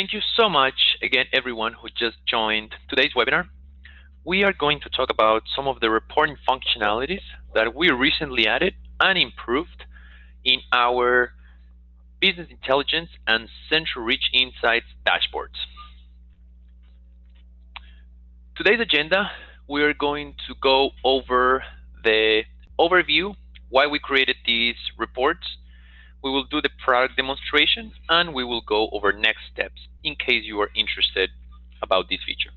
Thank you so much again, everyone who just joined today's webinar. We are going to talk about some of the reporting functionalities that we recently added and improved in our Business Intelligence and CentralReach Insights dashboards. Today's agenda, we are going to go over the overview, why we created these reports. We will do the product demonstration, and we will go over next steps in case you are interested about this feature.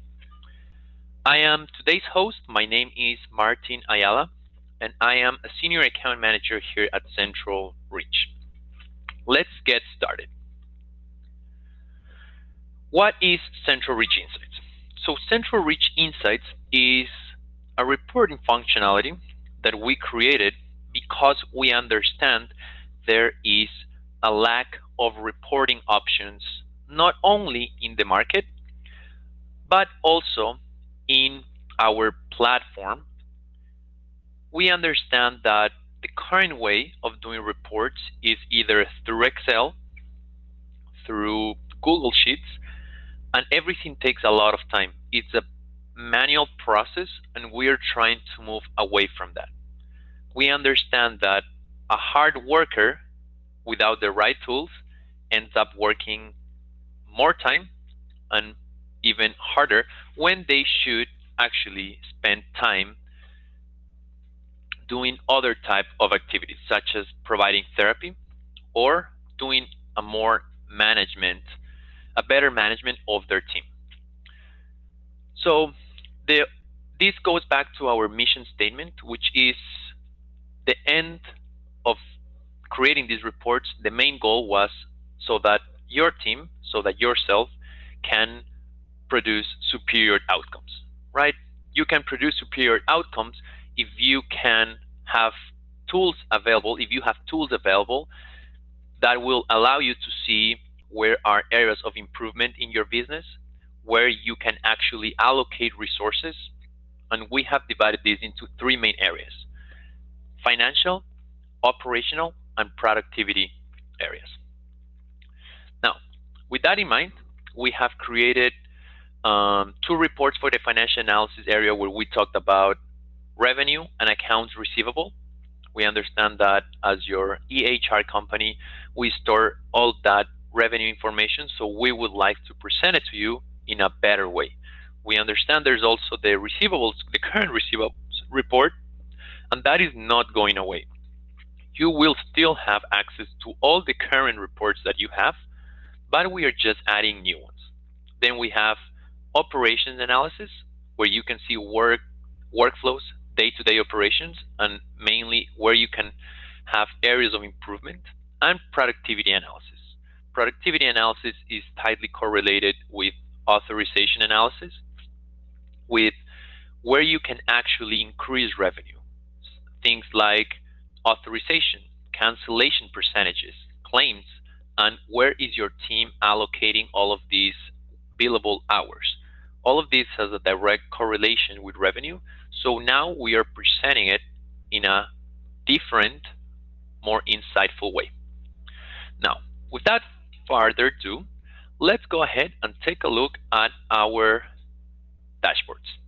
I am today's host. My name is Martin Ayala, and I am a Senior Account Manager here at CentralReach. Let's get started. What is CentralReach Insights? So CentralReach Insights is a reporting functionality that we created because we understand there is a lack of reporting options, not only in the market, but also in our platform. We understand that the current way of doing reports is either through Excel, through Google Sheets, and everything takes a lot of time. It's a manual process, and we are trying to move away from that. We understand that a hard worker without the right tools ends up working more time and even harder when they should actually spend time doing other type of activities, such as providing therapy or doing a better management of their team. So this goes back to our mission statement, which is the end of creating these reports. The main goal was so that your team, so that yourself can produce superior outcomes, right? You can produce superior outcomes if you can have tools available, if you have tools available that will allow you to see where are areas of improvement in your business, where you can actually allocate resources. And we have divided these into three main areas: financial, operational, and productivity areas. Now, with that in mind, we have created two reports for the financial analysis area where we talked about revenue and accounts receivable. We understand that as your EHR company, we store all that revenue information, so we would like to present it to you in a better way. We understand there's also the receivables, the current receivables report, and that is not going away. You will still have access to all the current reports that you have, but we are just adding new ones. Then we have operations analysis, where you can see workflows, day-to-day operations, and mainly where you can have areas of improvement, and productivity analysis. Productivity analysis is tightly correlated with authorization analysis, with where you can actually increase revenue. Things like authorization, cancellation percentages, claims, and where is your team allocating all of these billable hours. All of this has a direct correlation with revenue, so now we are presenting it in a different, more insightful way. Now, without further ado, let's go ahead and take a look at our dashboards.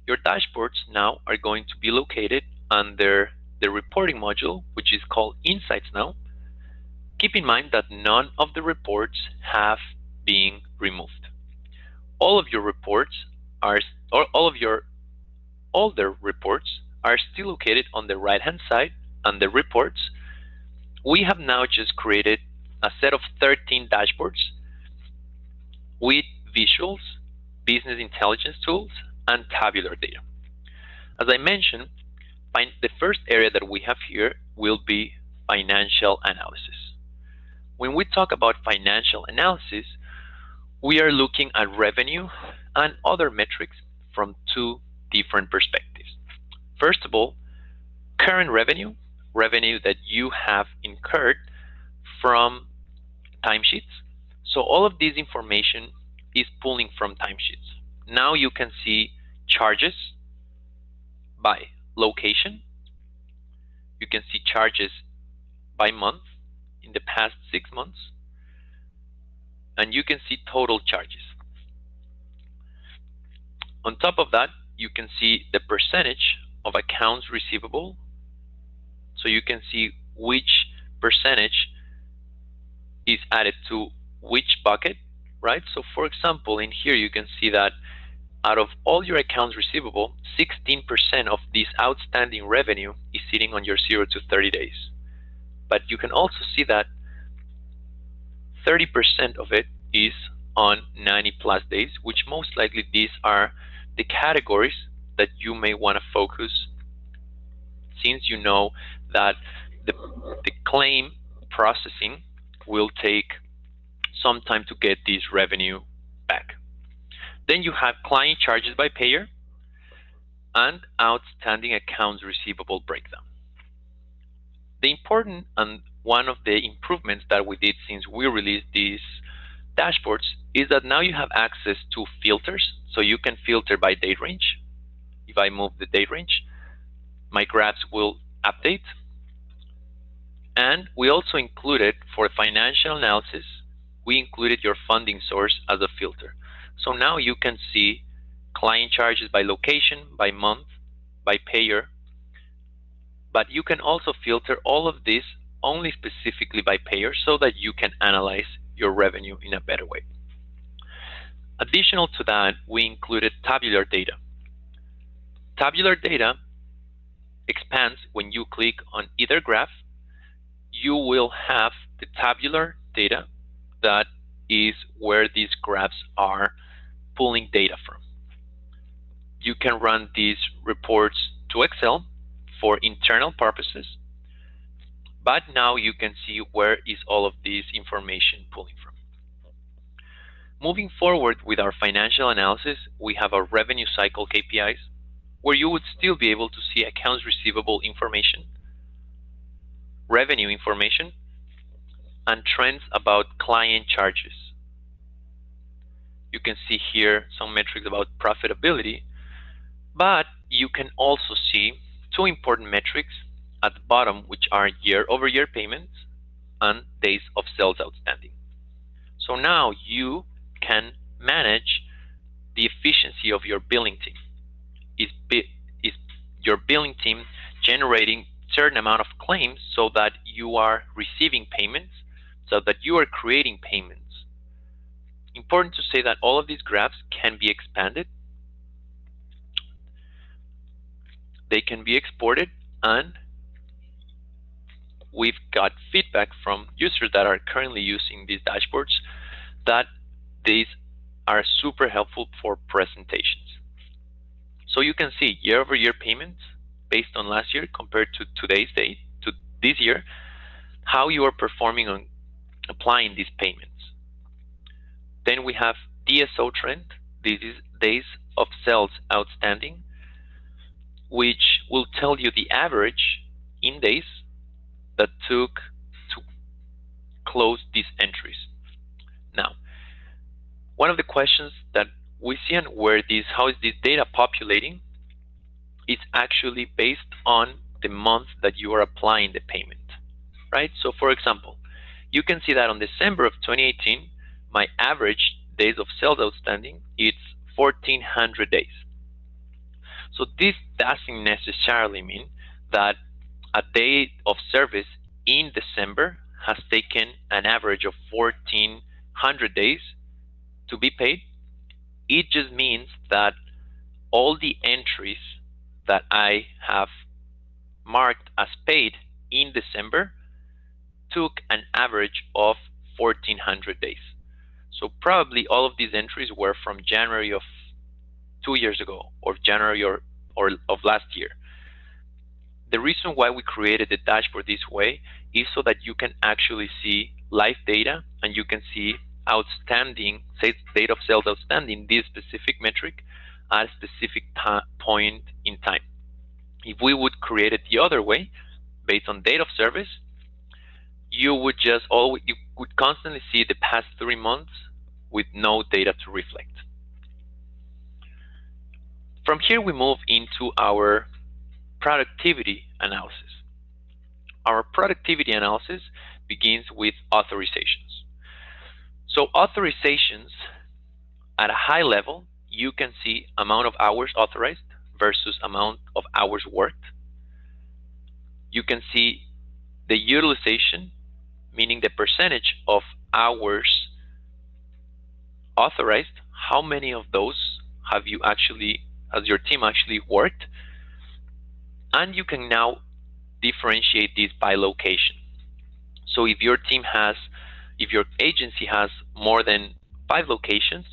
Your dashboards now are going to be located under the reporting module, which is called Insights now. Keep in mind that none of the reports have been removed. All of your reports are, or all of your older reports are still located on the right-hand side under reports. We have now just created a set of 13 dashboards with visuals, business intelligence tools, and tabular data. As I mentioned, the first area that we have here will be financial analysis. When we talk about financial analysis, we are looking at revenue and other metrics from two different perspectives. First of all, current revenue that you have incurred from timesheets. So all of this information is pulling from timesheets. Now you can see charges by location. You can see charges by month in the past 6 months. and you can see total charges. On top of that, you can see the percentage of accounts receivable. So you can see which percentage is added to which bucket, right? So for example, in here you can see that out of all your accounts receivable, 16% of this outstanding revenue is sitting on your 0 to 30 days. But you can also see that 30% of it is on 90 plus days, which most likely these are the categories that you may want to focus, since you know that the claim processing will take some time to get this revenue back. Then you have client charges by payer and outstanding accounts receivable breakdown. The important and one of the improvements that we did since we released these dashboards is that now you have access to filters. So you can filter by date range. If I move the date range, my graphs will update. And we also included, for financial analysis, we included your funding source as a filter. So now you can see client charges by location, by month, by payer, but you can also filter all of this only specifically by payer so that you can analyze your revenue in a better way. Additional to that, we included tabular data. Tabular data expands when you click on either graph. You will have the tabular data that is where these graphs are pulling data from. You can run these reports to Excel for internal purposes, but now you can see where is all of this information pulling from. Moving forward with our financial analysis, we have our revenue cycle KPIs, where you would still be able to see accounts receivable information, revenue information, and trends about client charges. You can see here some metrics about profitability, but you can also see two important metrics at the bottom, which are year-over-year payments and days of sales outstanding. So now you can manage the efficiency of your billing team. Is your billing team generating certain amount of claims so that you are receiving payments, so that you are creating payments? Important to say that all of these graphs can be expanded. They can be exported, and we've got feedback from users that are currently using these dashboards that these are super helpful for presentations. So you can see year-over-year payments based on last year compared to today's date, to this year, how you are performing on applying these payments. Then we have DSO trend. This is days of sales outstanding, which will tell you the average in days that took to close these entries. Now, one of the questions that we see and how is this data populating is actually based on the month that you are applying the payment, right? So for example, you can see that on December of 2018, my average days of sales outstanding is 1,400 days. So this doesn't necessarily mean that a day of service in December has taken an average of 1,400 days to be paid. It just means that all the entries that I have marked as paid in December took an average of 1,400 days. So probably all of these entries were from January of 2 years ago, or January or of last year. The reason why we created the dashboard this way is so that you can actually see live data, and you can see outstanding, say, date of sales outstanding, this specific metric at a specific point in time. If we would create it the other way, based on date of service, you would constantly see the past 3 months with no data to reflect. From here, we move into our productivity analysis. Our productivity analysis begins with authorizations. So authorizations at a high level, you can see amount of hours authorized versus amount of hours worked. You can see the utilization, meaning the percentage of hours authorized. How many of those have you actually, has your team actually worked? And you can now differentiate this by location. So if your team has, if your agency has more than 5 locations,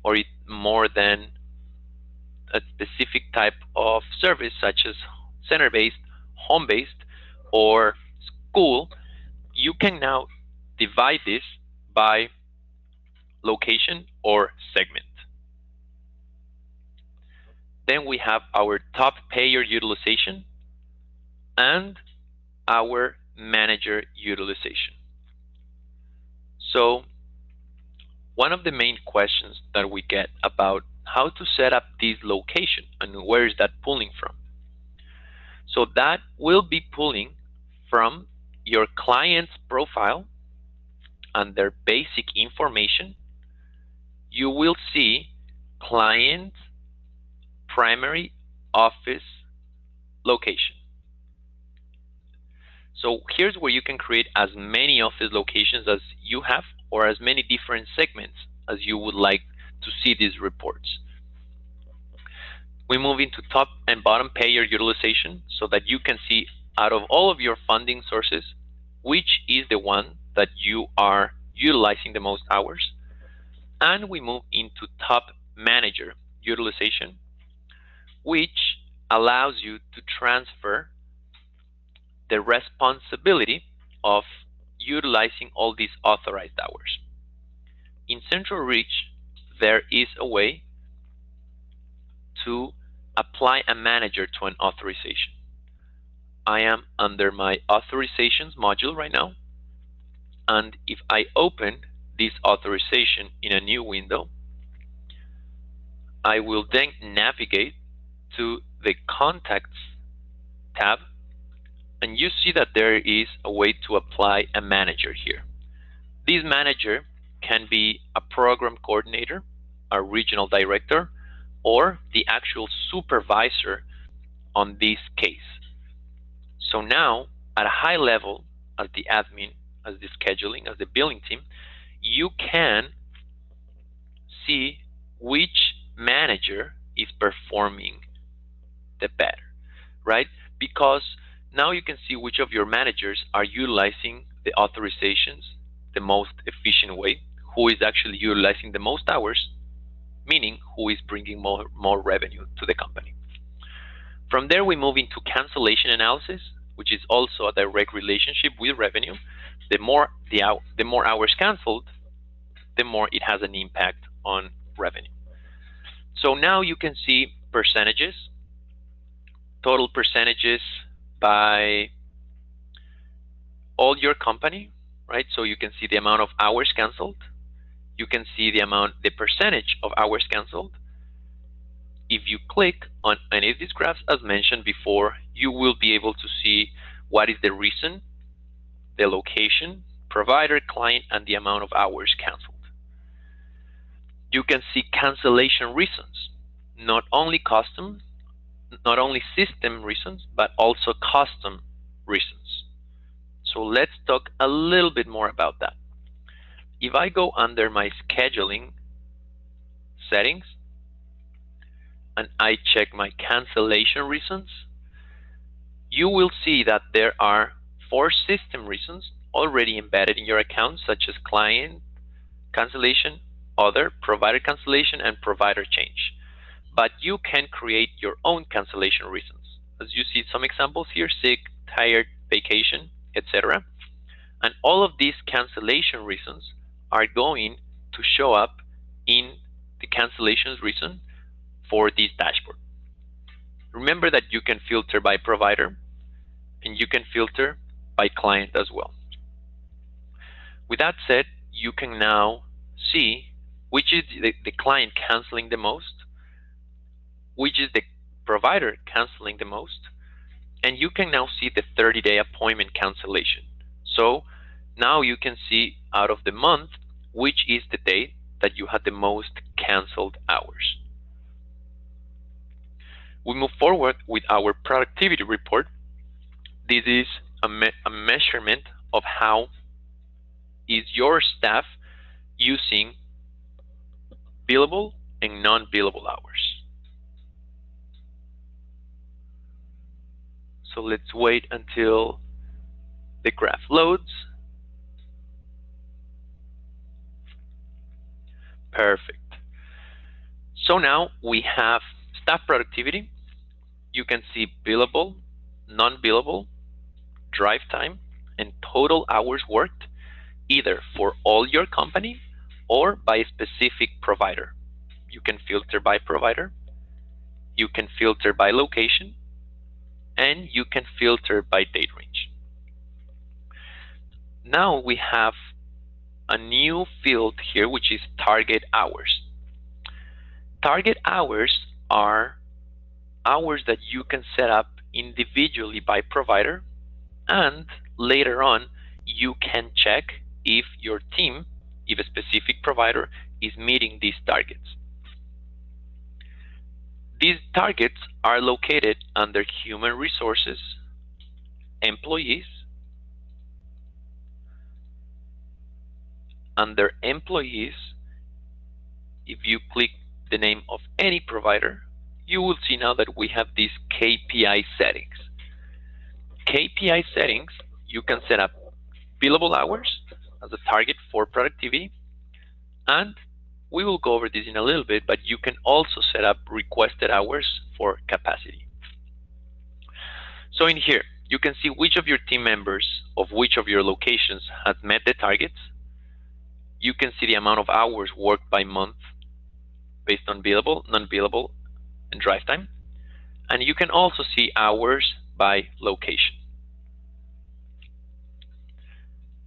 or more than a specific type of service, such as center-based, home-based, or school, you can now divide this by location or segment. Then we have our top payer utilization and our manager utilization. So one of the main questions that we get about how to set up this location and where is that pulling from. So that will be pulling from your client's profile and their basic information. You will see client primary office location. So here's where you can create as many office locations as you have, or as many different segments as you would like to see these reports. We move into top and bottom payer utilization so that you can see out of all of your funding sources, which is the one that you are utilizing the most hours. And we move into top manager utilization, which allows you to transfer the responsibility of utilizing all these authorized hours. In CentralReach, there is a way to apply a manager to an authorization. I am under my authorizations module right now, and if I open this authorization in a new window, I will then navigate to the Contacts tab, and you see that there is a way to apply a manager here. This manager can be a program coordinator, a regional director, or the actual supervisor on this case. So now, at a high level, as the admin, as the scheduling, as the billing team, you can see which manager is performing the better, right? Because now you can see which of your managers are utilizing the authorizations the most efficient way, who is actually utilizing the most hours, meaning who is bringing more revenue to the company. From there, we move into cancellation analysis, which is also a direct relationship with revenue. The more hours canceled, the more it has an impact on revenue. So now you can see percentages, total percentages by all your company, right? So you can see the amount of hours canceled. You can see the percentage of hours canceled. If you click on any of these graphs, as mentioned before, you will be able to see what is the reason, the location, provider, client, and the amount of hours canceled. You can see cancellation reasons, not only system reasons, but also custom reasons. So let's talk a little bit more about that. If I go under my scheduling settings and I check my cancellation reasons, you will see that there are 4 system reasons already embedded in your account, such as client cancellation, other, provider cancellation, and provider change. But you can create your own cancellation reasons. As you see some examples here, sick, tired, vacation, etc. And all of these cancellation reasons are going to show up in the cancellations reason for this dashboard. Remember that you can filter by provider and you can filter by client as well. With that said, you can now see which is the client canceling the most, which is the provider canceling the most, and you can now see the 30-day appointment cancellation. So now you can see out of the month which is the day that you had the most canceled hours. We move forward with our productivity report. This is a measurement of how is your staff using billable and non-billable hours. So let's wait until the graph loads. Perfect. So now we have staff productivity. You can see billable, non-billable, drive time, and total hours worked, either for all your company or by a specific provider. You can filter by provider, you can filter by location, and you can filter by date range. Now we have a new field here, which is target hours. Target hours are hours that you can set up individually by provider, and later on you can check if your team, if a specific provider is meeting these targets. These targets are located under human resources, employees. Under employees, if you click the name of any provider, you will see now that we have these KPI settings. KPI settings, you can set up billable hours as a target for productivity, and we will go over this in a little bit, but you can also set up requested hours for capacity. So in here, you can see which of your team members of which of your locations has met the targets. You can see the amount of hours worked by month based on billable, non-billable, and drive time. And you can also see hours by location.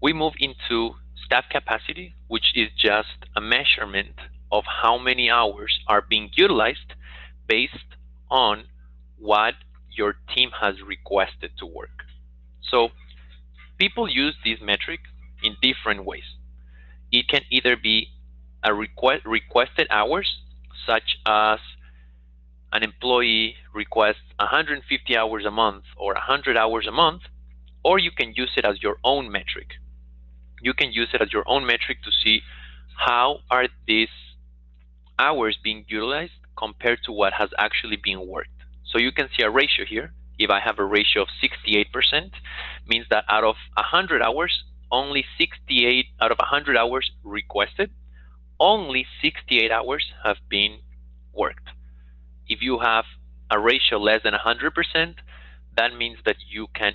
We move into staff capacity, which is just a measurement of how many hours are being utilized based on what your team has requested to work. So people use this metric in different ways. It can either be a requested hours, such as an employee requests 150 hours a month or 100 hours a month, or you can use it as your own metric. You can use it as your own metric to see how are these hours being utilized compared to what has actually been worked. So you can see a ratio here. If I have a ratio of 68%, means that out of 100 hours, only 68 out of 100 hours requested, only 68 hours have been worked. If you have a ratio less than 100%, that means that you can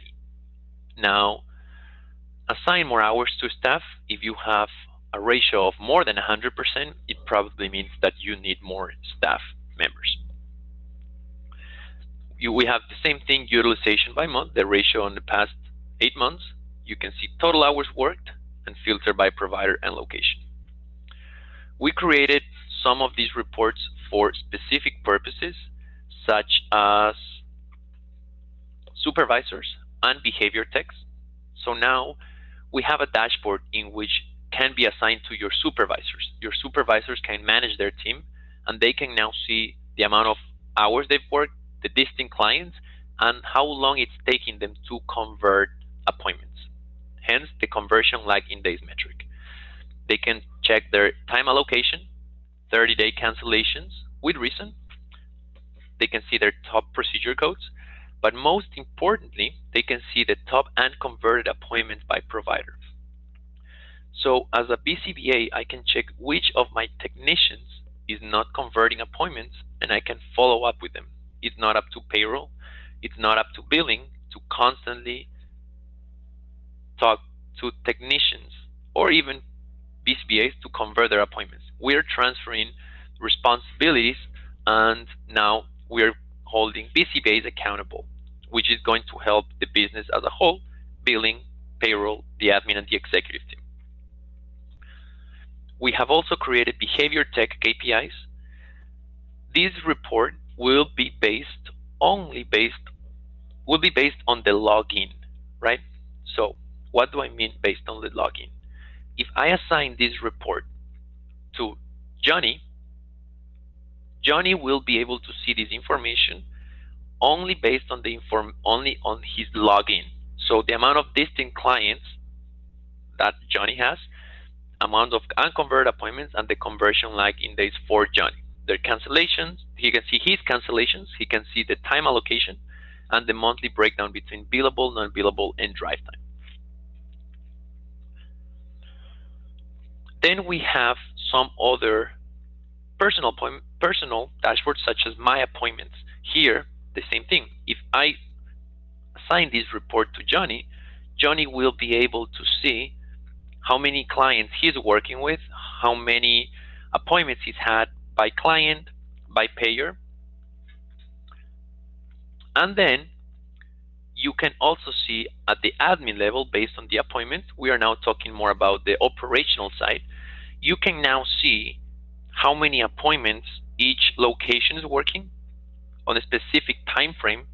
now assign more hours to staff. If you have a ratio of more than 100%, it probably means that you need more staff members. We have the same thing, utilization by month, the ratio in the past 8 months. You can see total hours worked and filter by provider and location. We created some of these reports for specific purposes, such as supervisors and behavior techs. So now we have a dashboard in which can be assigned to your supervisors. Your supervisors can manage their team, and they can now see the amount of hours they've worked, the distinct clients, and how long it's taking them to convert appointments. Hence the conversion lag in days metric. They can check their time allocation, 30-day cancellations with reason. They can see their top procedure codes, but most importantly, they can see the top and converted appointments by provider. So as a BCBA, I can check which of my technicians is not converting appointments, and I can follow up with them. It's not up to payroll, it's not up to billing to constantly talk to technicians or even BCBAs to convert their appointments. We're transferring responsibilities, and now we're holding BCBAs accountable, which is going to help the business as a whole, billing, payroll, the admin, and the executive team. We have also created behavior tech KPIs. This report will be based on the login, right? So what do I mean based on the login? if I assign this report to Johnny, Johnny will be able to see this information only based on only on his login. So the amount of distinct clients that Johnny has, amount of unconverted appointments, and the conversion lag in days for Johnny. Their cancellations, he can see his cancellations, he can see the time allocation, and the monthly breakdown between billable, non-billable, and drive time. Then we have some other personal dashboards such as My Appointments. Here, the same thing. If I assign this report to Johnny, Johnny will be able to see how many clients he's working with, how many appointments he's had by client, by payer. And then you can also see at the admin level, based on the appointment, we are now talking more about the operational side, you can now see how many appointments each location is working on a specific time frame,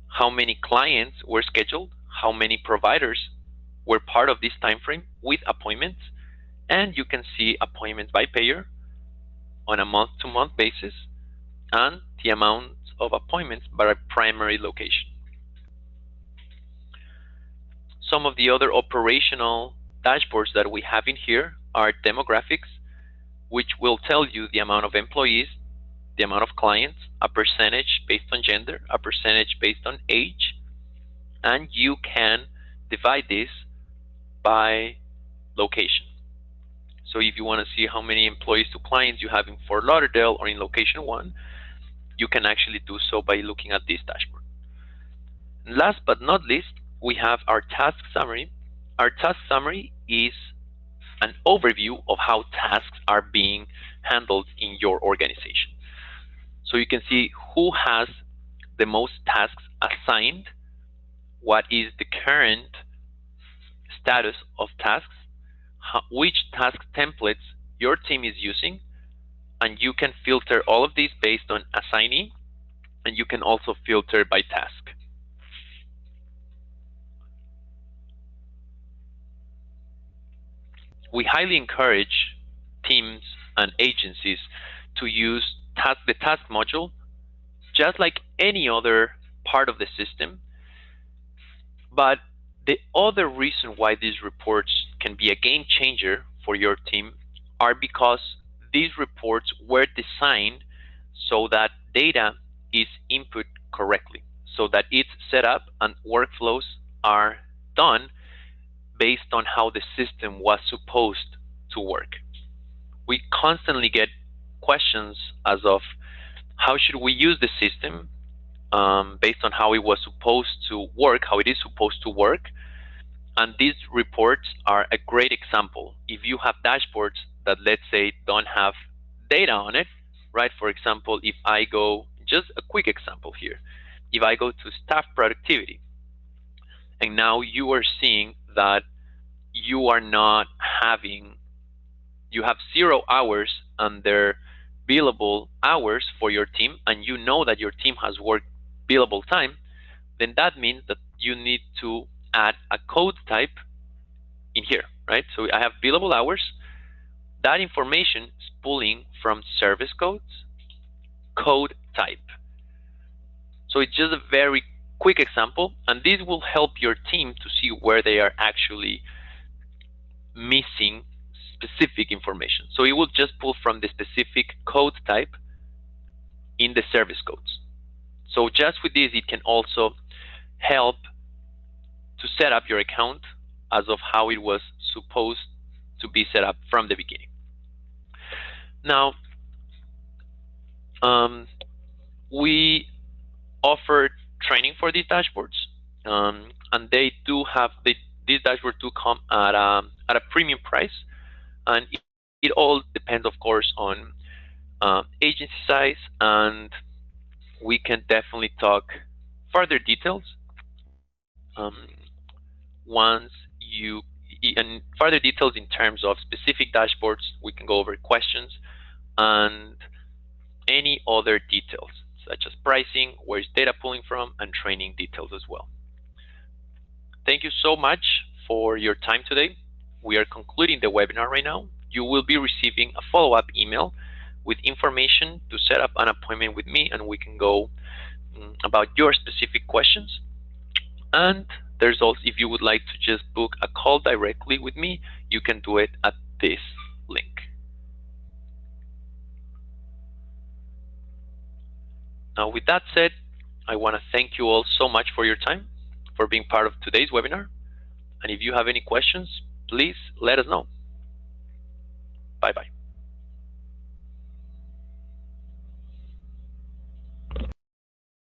how many clients were scheduled, how many providers were part of this time frame with appointments, and you can see appointments by payer on a month-to-month basis and the amount of appointments by primary location. Some of the other operational dashboards that we have in here are demographics, which will tell you the amount of employees, the amount of clients, a percentage based on gender, a percentage based on age, and you can divide this by location. So if you want to see how many employees to clients you have in Fort Lauderdale or in location 1, you can actually do so by looking at this dashboard. And last but not least, we have our task summary. Our task summary is an overview of how tasks are being handled in your organization. So you can see who has the most tasks assigned, what is the current status of tasks, which task templates your team is using, and you can filter all of these based on assignee, and you can also filter by task. We highly encourage teams and agencies to use the task module just like any other part of the system. But the other reason why these reports can be a game changer for your team are because these reports were designed so that data is input correctly, so that it's set up and workflows are done based on how the system was supposed to work. We constantly get questions as of how should we use the system based on how it was supposed to work, how it is supposed to work. And these reports are a great example. If you have dashboards that, let's say, don't have data on it, right? For example, if I go, just a quick example here, if I go to staff productivity, and now you are seeing that you are not having, you have 0 hours under billable hours for your team, and you know that your team has worked billable time, then that means that you need to add a code type in here, right? So I have billable hours. That information is pulling from service codes, code type. So it's just a very quick example, and this will help your team to see where they are actually missing specific information. So it will just pull from the specific code type in the service codes. So just with this, it can also help to set up your account as of how it was supposed to be set up from the beginning. Now, we offer training for these dashboards, and they do have these dashboards do come at a premium price, and it all depends, of course, on agency size, and we can definitely talk further details once you and further details in terms of specific dashboards. We can go over questions and any other details such as pricing, where is data pulling from, and training details as well. Thank you so much for your time today. we are concluding the webinar right now, you will be receiving a follow-up email with information to set up an appointment with me, and we can go about your specific questions. And there's also, if you would like to just book a call directly with me, you can do it at this link. Now, with that said, I want to thank you all so much for your time, for being part of today's webinar. And if you have any questions, please let us know. Bye-bye.